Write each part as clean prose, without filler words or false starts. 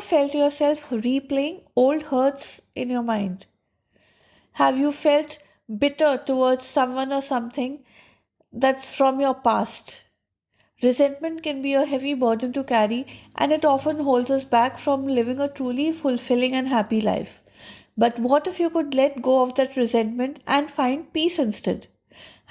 felt yourself replaying old hurts in your mind? Have you felt bitter towards someone or something that's from your past? Resentment can be a heavy burden to carry, and it often holds us back from living a truly fulfilling and happy life. But what if you could let go of that resentment and find peace instead?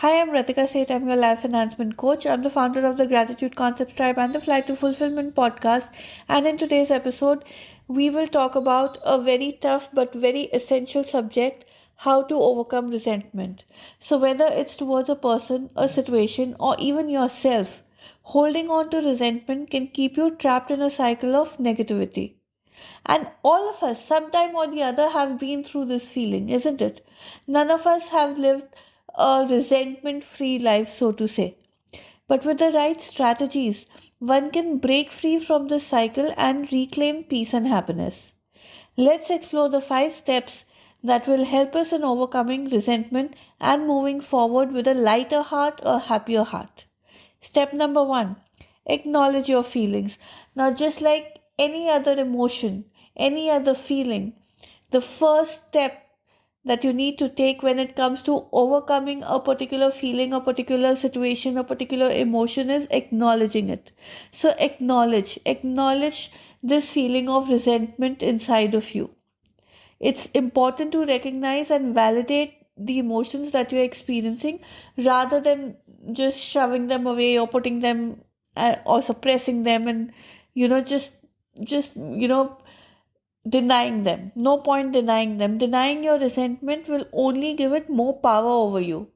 Hi, I'm Ratika Seth. I'm your Life Enhancement Coach. I'm the founder of the Gratitude Concept Tribe and the Flight to Fulfillment podcast. And in today's episode, we will talk about a very tough but very essential subject: how to overcome resentment. So, whether it's towards a person, a situation, or even yourself, holding on to resentment can keep you trapped in a cycle of negativity. And all of us, sometime or the other, have been through this feeling, isn't it? None of us have lived a resentment free life, so to say. But with the right strategies, one can break free from this cycle and reclaim peace and happiness. Let's explore the 5 steps that will help us in overcoming resentment and moving forward with a lighter heart or happier heart. Step number 1: acknowledge your feelings. Now, just like any other emotion, any other feeling, the first step that you need to take when it comes to overcoming a particular feeling, a particular situation, a particular emotion is acknowledging it. So, acknowledge this feeling of resentment inside of you. It's important to recognize and validate the emotions that you're experiencing rather than just shoving them away or putting them or suppressing them and just denying them. No point denying them. Denying your resentment will only give it more power over you.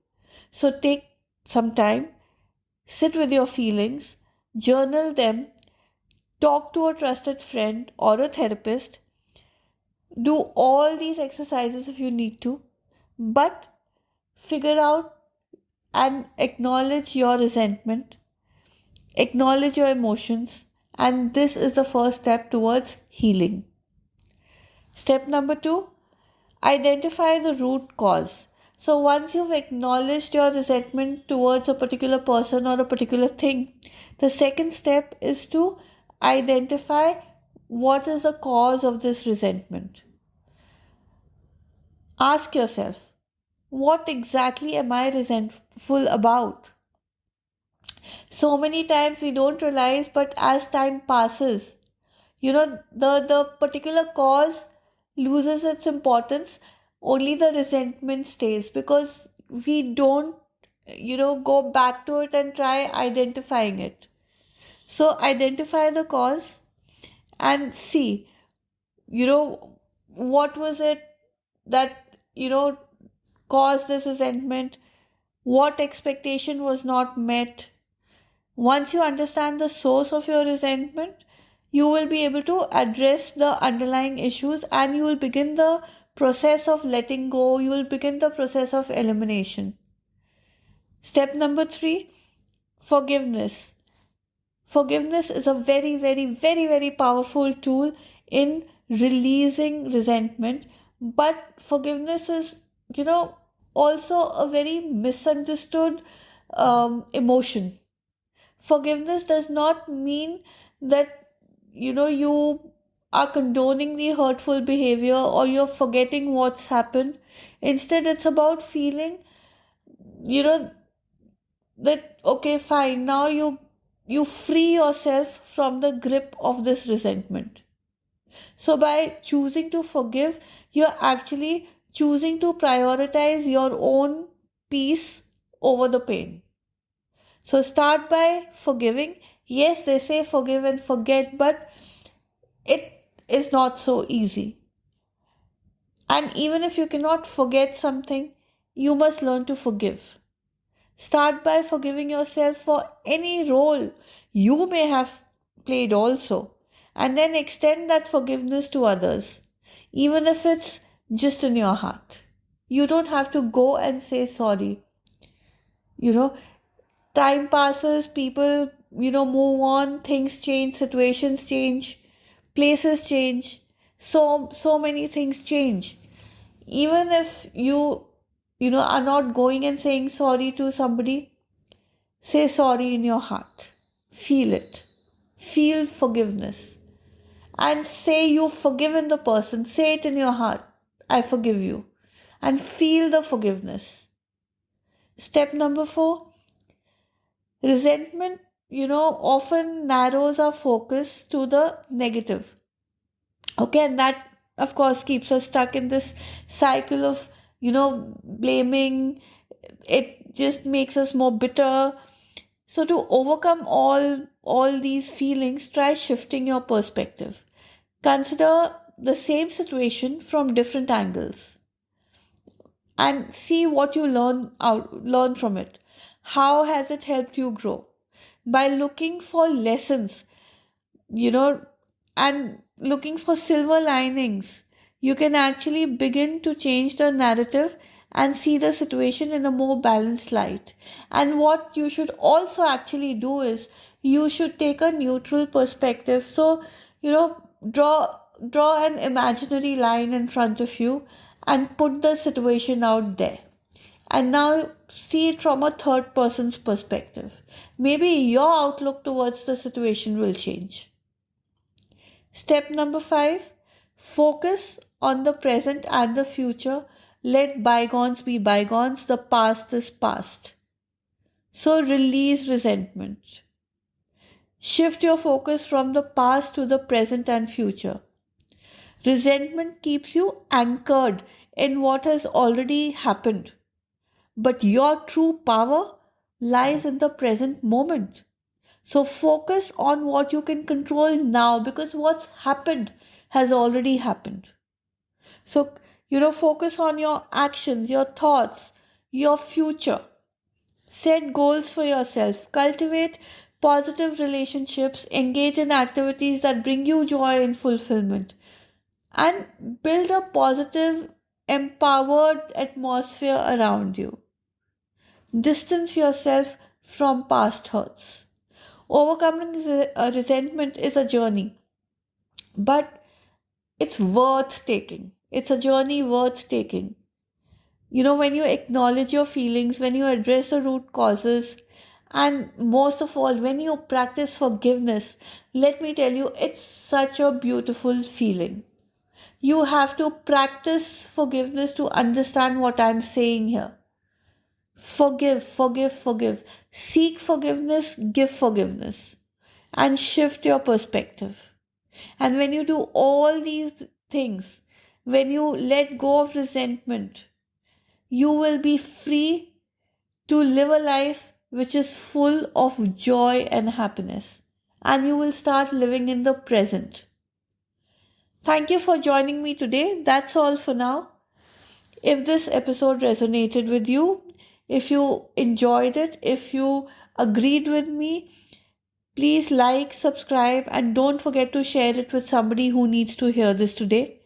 So take some time, sit with your feelings, journal them, talk to a trusted friend or a therapist. Do all these exercises if you need to, but figure out and acknowledge your resentment, acknowledge your emotions, and this is the first step towards healing. Step number 2: identify the root cause. So, once you've acknowledged your resentment towards a particular person or a particular thing, the second step is to identify what is the cause of this resentment. Ask yourself, what exactly am I resentful about? So many times we don't realize, but as time passes, the particular cause loses its importance, only the resentment stays because we don't go back to it and try identifying it. So identify the cause and see, what was it that caused this resentment, what expectation was not met. Once you understand the source of your resentment, you will be able to address the underlying issues and you will begin the process of letting go. You will begin the process of elimination. Step number 3: forgiveness. Forgiveness is a very, very, very, very powerful tool in releasing resentment. But forgiveness is, also a very misunderstood emotion. Forgiveness does not mean that you are condoning the hurtful behavior or you're forgetting what's happened. Instead, it's about feeling, you know, that okay, fine, now you free yourself from the grip of this resentment. So by choosing to forgive, you're actually choosing to prioritize your own peace over the pain. So start by forgiving. Yes, they say forgive and forget, but it is not so easy. And even if you cannot forget something, you must learn to forgive. Start by forgiving yourself for any role you may have played also, and then extend that forgiveness to others, even if it's just in your heart. You don't have to go and say sorry. You know, time passes, people, move on, things change, situations change, places change. So many things change. Even if you are not going and saying sorry to somebody, say sorry in your heart. Feel it. Feel forgiveness. and say you've forgiven the person. Say it in your heart, I forgive you, and feel the forgiveness. Step number 4, resentment, often narrows our focus to the negative. Okay, and that, of course, keeps us stuck in this cycle of, blaming. It just makes us more bitter. So to overcome all these feelings, try shifting your perspective. Consider the same situation from different angles and see what you learn from it. How has it helped you grow? By looking for lessons, you know, and looking for silver linings, you can actually begin to change the narrative and see the situation in a more balanced light. And what you should also actually do is you should take a neutral perspective. So, draw an imaginary line in front of you and put the situation out there. And now see it from a third person's perspective. Maybe your outlook towards the situation will change. Step number 5, focus on the present and the future. Let bygones be bygones. The past is past. So release resentment. Shift your focus from the past to the present and future. Resentment keeps you anchored in what has already happened. But your true power lies in the present moment. So focus on what you can control now because what's happened has already happened. So, focus on your actions, your thoughts, your future. Set goals for yourself. Cultivate positive relationships. Engage in activities that bring you joy and fulfillment. And build a positive, empowered atmosphere around you. Distance yourself from past hurts. Overcoming resentment is a journey, but it's worth taking. It's a journey worth taking. When you acknowledge your feelings, when you address the root causes, and most of all, when you practice forgiveness, let me tell you, it's such a beautiful feeling. You have to practice forgiveness to understand what I'm saying here. Forgive, forgive, forgive. Seek forgiveness, give forgiveness, and shift your perspective. And when you do all these things, when you let go of resentment, you will be free to live a life which is full of joy and happiness. And you will start living in the present. Thank you for joining me today. That's all for now. If this episode resonated with you, if you enjoyed it, if you agreed with me, please like, subscribe, and don't forget to share it with somebody who needs to hear this today.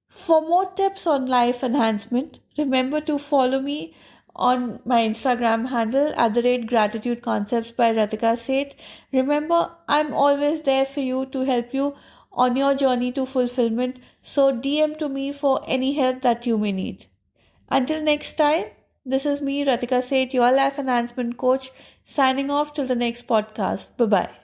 For more tips on life enhancement, remember to follow me on my Instagram handle @Gratitude Concepts by Ratika Seth. Remember, I'm always there for you to help you on your journey to fulfillment. So DM to me for any help that you may need. Until next time, this is me, Ratika Seth, your life enhancement coach, signing off till the next podcast. Bye bye.